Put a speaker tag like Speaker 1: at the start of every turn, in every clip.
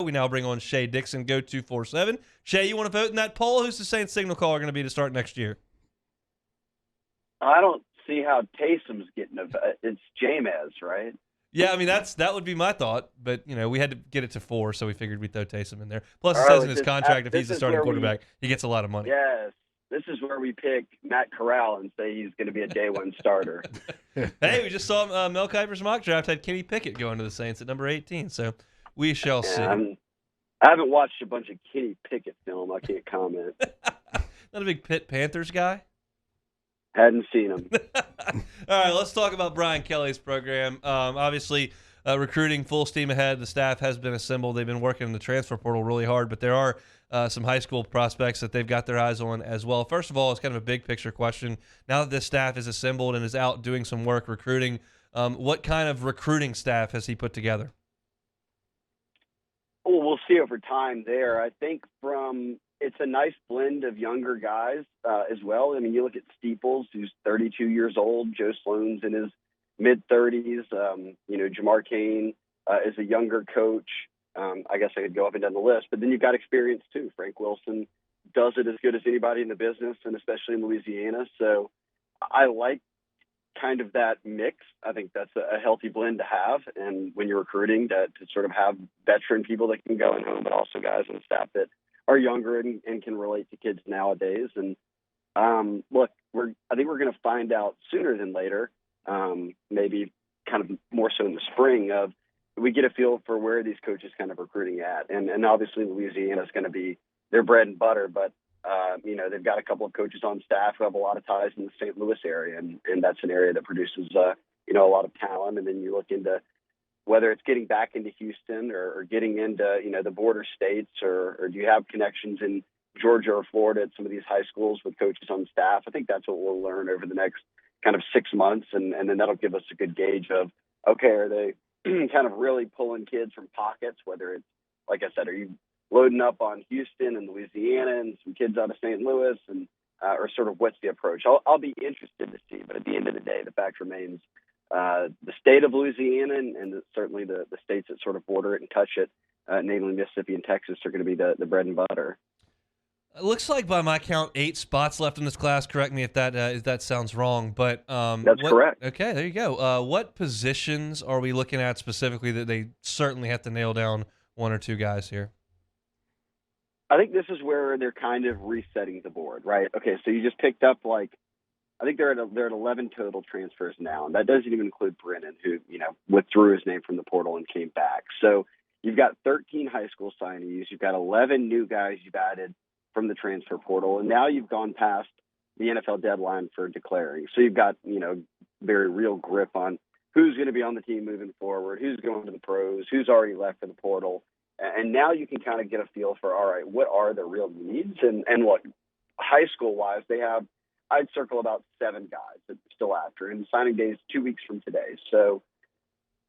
Speaker 1: We now bring on Shea Dixon, Geaux247. Shea, you want to vote in that poll? Who's the Saints signal caller going to be to start next year?
Speaker 2: I don't see how Taysom's getting it's Jameis, right?
Speaker 1: Yeah, I mean that would be my thought, but we had to get it to 4, so we figured we'd throw Taysom in there. Plus, it says in his contract if he's the starting quarterback, he gets a lot of money.
Speaker 2: Yes, this is where we pick Matt Corral and say he's going to be a day one starter.
Speaker 1: Hey, we just saw Mel Kiper's mock draft had Kenny Pickett going to the Saints at number 18, so we shall see.
Speaker 2: I haven't watched a bunch of Kenny Pickett film. I can't comment.
Speaker 1: Not a big Pitt Panthers guy?
Speaker 2: Hadn't seen him.
Speaker 1: All right, let's talk about Brian Kelly's program. Obviously, recruiting full steam ahead. The staff has been assembled. They've been working in the transfer portal really hard, but there are some high school prospects that they've got their eyes on as well. First of all, it's kind of a big picture question. Now that this staff is assembled and is out doing some work recruiting, what kind of recruiting staff has he put together?
Speaker 2: Well, we'll see over time there. I think it's a nice blend of younger guys as well. I mean, you look at Steeples, who's 32 years old. Joe Sloan's in his mid-30s. Jamar Kane is a younger coach. I guess I could go up and down the list. But then you've got experience, too. Frank Wilson does it as good as anybody in the business, and especially in Louisiana. So I like kind of that mix. I think that's a healthy blend to have. And when you're recruiting, to sort of have veteran people that can go in home, but also guys on staff that are younger and can relate to kids nowadays. And look, I think we're going to find out sooner than later, maybe kind of more so in the spring, of we get a feel for where these coaches kind of recruiting at. And obviously Louisiana is going to be their bread and butter, but they've got a couple of coaches on staff who have a lot of ties in the St. Louis area, and that's an area that produces a lot of talent. And then you look into whether it's getting back into Houston or getting into the border states, or do you have connections in Georgia or Florida at some of these high schools with coaches on staff. I think that's what we'll learn over the next kind of 6 months, and then that'll give us a good gauge of, okay, are they kind of really pulling kids from pockets, whether it's, like I said, are you loading up on Houston and Louisiana and some kids out of St. Louis, and or sort of what's the approach? I'll be interested to see, but at the end of the day, the fact remains the state of Louisiana and certainly the states that sort of border it and touch it, namely Mississippi and Texas, are going to be the bread and butter.
Speaker 1: It looks like by my count 8 spots left in this class. Correct me if that sounds wrong, but
Speaker 2: that's correct.
Speaker 1: Okay, there you go. What positions are we looking at specifically that they certainly have to nail down 1 or 2 guys here?
Speaker 2: I think this is where they're kind of resetting the board, right? Okay, so you just picked up I think they're at 11 total transfers now, and that doesn't even include Brennan, who withdrew his name from the portal and came back. So you've got 13 high school signees, you've got 11 new guys you've added from the transfer portal, and now you've gone past the NFL deadline for declaring. So you've got very real grip on who's going to be on the team moving forward, who's going to the pros, who's already left for the portal. And now you can kind of get a feel for, all right, what are the real needs? And look, high school-wise, they have, I'd circle about 7 guys that they're still after. And signing day is 2 weeks from today. So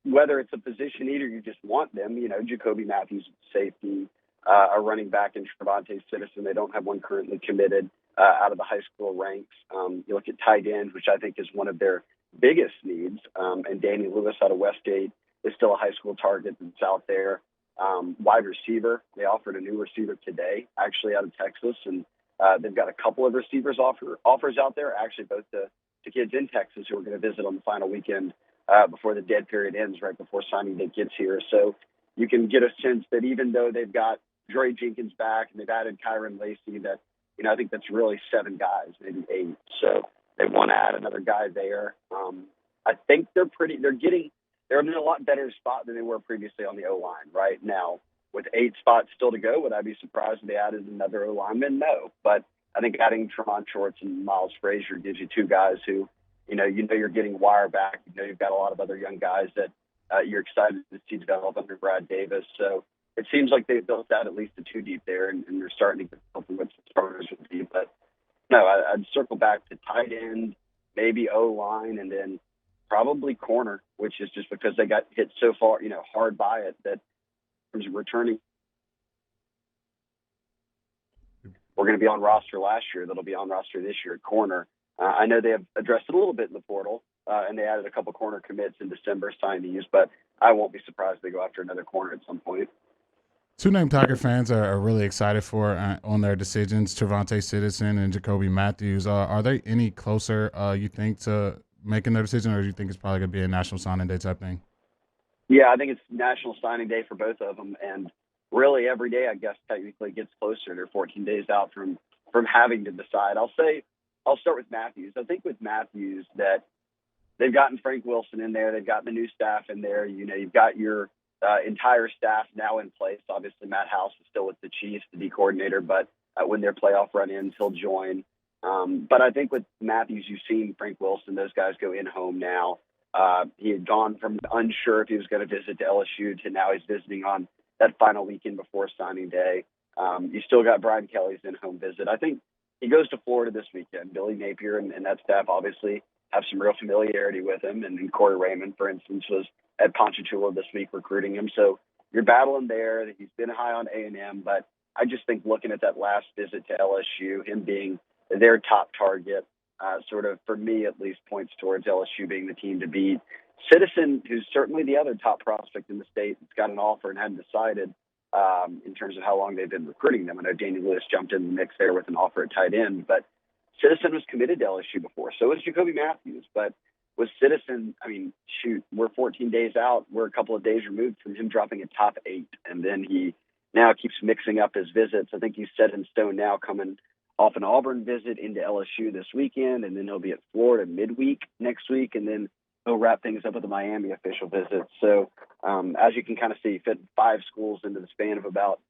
Speaker 2: whether it's a position need or you just want them, Jacoby Matthews, safety, a running back in Trevante Citizen. They don't have one currently committed out of the high school ranks. You look at tight end, which I think is one of their biggest needs. And Danny Lewis out of Westgate is still a high school target that's out there. Wide receiver, they offered a new receiver today, actually out of Texas, and they've got a couple of receivers offers out there, actually both to kids in Texas who are going to visit on the final weekend before the dead period ends, right before signing day gets here. So you can get a sense that even though they've got Dre Jenkins back and they've added Kyron Lacey, that I think that's really 7 guys, maybe 8. So they want to add another guy there. I think they're in a lot better spot than they were previously on the O-line. Right now, with 8 spots still to go, would I be surprised if they added another O-lineman? No. But I think adding Tremont Shorts and Miles Frazier gives you 2 guys who, you're getting wire back. You've got a lot of other young guys that you're excited to see develop under Brad Davis. So it seems like they've built out at least a 2 deep there, and they're starting to get something what the starters would be. But no, I'd circle back to tight end, maybe O-line, and then probably corner, which is just because they got hit so far, hard by it, that in terms of returning, we're going to be on roster last year. That'll be on roster this year at corner. I know they have addressed it a little bit in the portal, and they added a couple corner commits in December signees, but I won't be surprised if they go after another corner at some point.
Speaker 3: Two name Tiger fans are really excited for on their decisions, Trevante Citizen and Jacoby Matthews. Are they any closer, you think, to making their decision, or do you think it's probably going to be a national signing day type thing?
Speaker 2: Yeah, I think it's National Signing Day for both of them, and really every day, I guess, technically gets closer. They're 14 days out from having to decide. I'll start with Matthews. I think with Matthews that they've gotten Frank Wilson in there. They've got the new staff in there. You know, you've got your entire staff now in place. Obviously, Matt House is still with the Chiefs, the D coordinator, but when their playoff run ends, he'll join. But I think with Matthews, you've seen Frank Wilson, those guys go in home now. He had gone from unsure if he was going to visit to LSU to now he's visiting on that final weekend before signing day. You still got Brian Kelly's in-home visit. I think he goes to Florida this weekend. Billy Napier and that staff obviously have some real familiarity with him. And Corey Raymond, for instance, was at Ponchatoula this week recruiting him. So you're battling there. He's been high on A&M, but I just think looking at that last visit to LSU, him being their top target, sort of, for me at least, points towards LSU being the team to beat. Citizen, who's certainly the other top prospect in the state, that's got an offer and hadn't decided in terms of how long they've been recruiting them. I know Danny Lewis jumped in the mix there with an offer at tight end, but Citizen was committed to LSU before. So was Jacoby Matthews. But with Citizen, I mean, shoot, we're 14 days out. We're a couple of days removed from him dropping a top 8. And then he now keeps mixing up his visits. I think he's set in stone now, coming off an Auburn visit into LSU this weekend, and then he'll be at Florida midweek next week, and then he'll wrap things up with a Miami official visit. So as you can kind of see, fit 5 schools into the span of about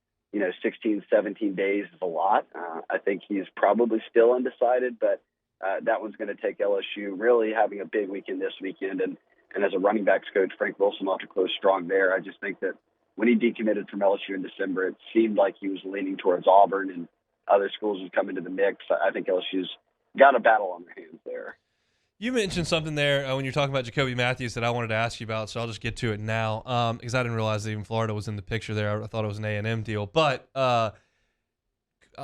Speaker 2: 16, 17 days is a lot. I think he's probably still undecided, but that one's going to take LSU really having a big weekend this weekend. And as a running backs coach, Frank Wilson will have to close strong there. I just think that when he decommitted from LSU in December, it seemed like he was leaning towards Auburn and other schools would come into the mix. I think LSU's got a battle on their hands there.
Speaker 1: You mentioned something there when you're talking about Jacoby Matthews that I wanted to ask you about, so I'll just get to it now because I didn't realize that even Florida was in the picture there. I thought it was an A&M deal. But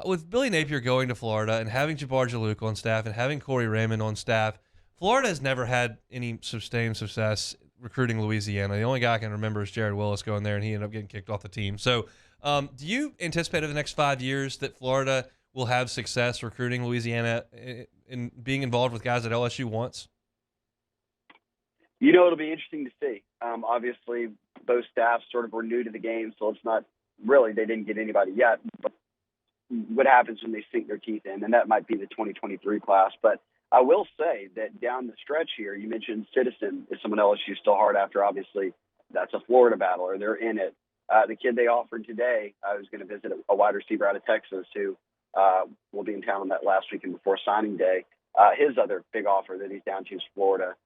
Speaker 1: with Billy Napier going to Florida and having Jabbar Jalouk on staff and having Corey Raymond on staff, Florida has never had any sustained success recruiting Louisiana. The only guy I can remember is Jared Willis going there, and he ended up getting kicked off the team. So do you anticipate over the next 5 years that Florida will have success recruiting Louisiana and being involved with guys that LSU wants?
Speaker 2: It'll be interesting to see. Obviously, both staffs sort of were new to the game, so it's not really they didn't get anybody yet. But what happens when they sink their teeth in, and that might be the 2023 class. But I will say that down the stretch here, you mentioned Citizen is someone LSU still hard after. Obviously, that's a Florida battler. They're in it. The kid they offered today, I was going to visit a wide receiver out of Texas who will be in town on that last weekend before signing day. His other big offer that he's down to is Florida.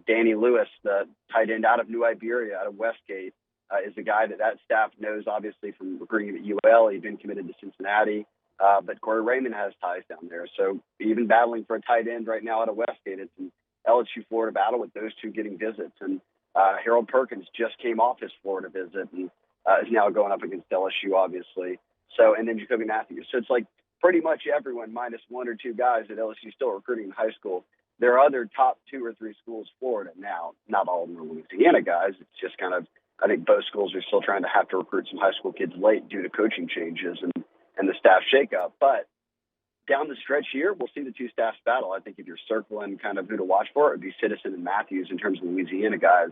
Speaker 2: Danny Lewis, the tight end out of New Iberia, out of Westgate, is the guy that staff knows, obviously, from recruiting him at UL. He's been committed to Cincinnati. But Corey Raymond has ties down there. So even battling for a tight end right now out of Westgate, it's an LSU-Florida battle with those two getting visits. And Harold Perkins just came off his Florida visit and is now going up against LSU, obviously. So, and then Jacoby Matthews. So it's like pretty much everyone minus 1 or 2 guys that LSU still recruiting in high school. There are other top 2 or 3 schools, Florida now. Not all of them are Louisiana guys. It's just kind of, I think both schools are still trying to have to recruit some high school kids late due to coaching changes and the staff shakeup. But down the stretch here, we'll see the 2 staffs battle. I think if you're circling kind of who to watch for, it would be Citizen and Matthews in terms of Louisiana guys.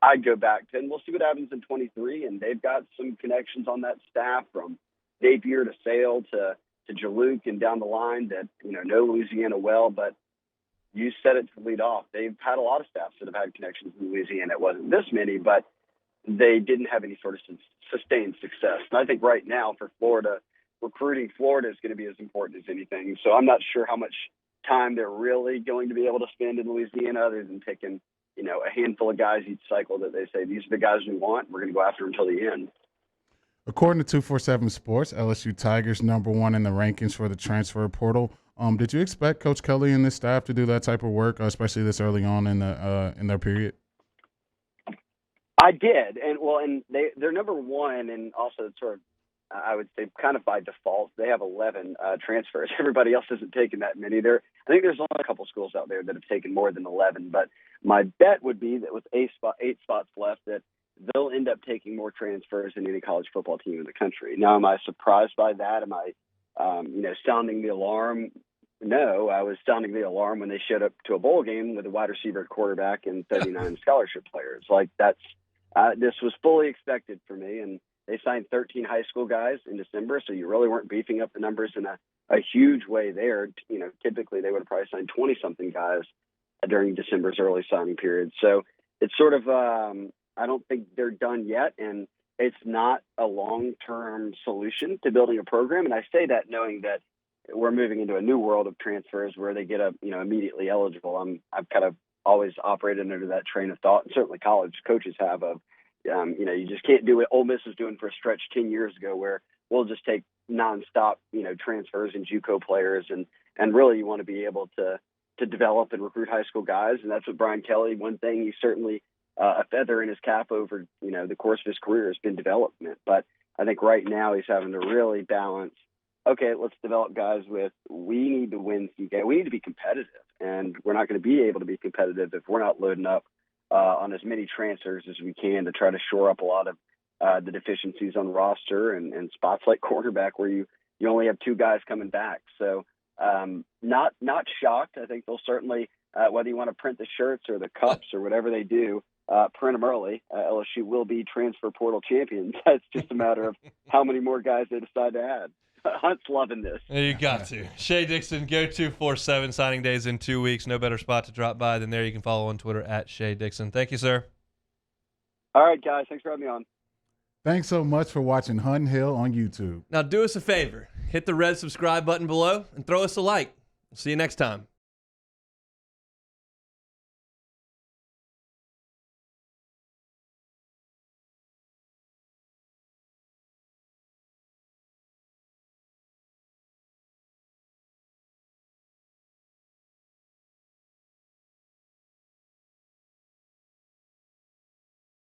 Speaker 2: I'd go back to, and we'll see what happens in 23, and they've got some connections on that staff from Napier to Sale to Jalouk and down the line that, know Louisiana well, but you said it to lead off. They've had a lot of staffs that have had connections in Louisiana. It wasn't this many, but they didn't have any sort of sustained success. And I think right now for Florida, recruiting Florida is going to be as important as anything. So I'm not sure how much time they're really going to be able to spend in Louisiana other than picking, a handful of guys each cycle that they say, these are the guys we want. We're going to go after them until the end.
Speaker 3: According to 247 Sports, LSU Tigers #1 in the rankings for the transfer portal. Did you expect Coach Kelly and this staff to do that type of work, especially this early on in their period?
Speaker 2: I did, and they're #1, and also sort of, I would say, kind of by default, they have 11 transfers. Everybody else hasn't taken that many. I think there's only a couple schools out there that have taken more than 11, but my bet would be that with 8 spots left, that they'll end up taking more transfers than any college football team in the country. Now, am I surprised by that? Am I, sounding the alarm? No, I was sounding the alarm when they showed up to a bowl game with a wide receiver at quarterback and 39 scholarship players. Like this was fully expected for me. And they signed 13 high school guys in December, so you really weren't beefing up the numbers in a huge way there. Typically they would have probably signed 20-something guys during December's early signing period. So it's sort of I don't think they're done yet, and it's not a long-term solution to building a program. And I say that knowing that we're moving into a new world of transfers where they get immediately eligible. I've kind of always operated under that train of thought, and certainly college coaches have of, you just can't do what Ole Miss was doing for a stretch 10 years ago where we'll just take nonstop, transfers and JUCO players. And really you want to be able to develop and recruit high school guys. And that's what Brian Kelly, one thing he certainly a feather in his cap over, the course of his career has been development. But I think right now he's having to really balance, okay, let's develop guys with, we need to win some games. We need to be competitive, and we're not going to be able to be competitive if we're not loading up on as many transfers as we can to try to shore up a lot of the deficiencies on the roster and spots like quarterback where you only have 2 guys coming back. So not shocked. I think they'll certainly, whether you want to print the shirts or the cups or whatever they do, print them early. LSU will be transfer portal champions. It's just a matter of how many more guys they decide to add. Hunt's loving this.
Speaker 1: You got to. Shea Dixon, Geaux247, signing days in 2 weeks. No better spot to drop by than there. You can follow on Twitter at Shea Dixon. Thank you, sir.
Speaker 2: All right, guys. Thanks for having me on.
Speaker 3: Thanks so much for watching Hunt and Hill on YouTube.
Speaker 1: Now do us a favor. Hit the red subscribe button below and throw us a like. We'll see you next time.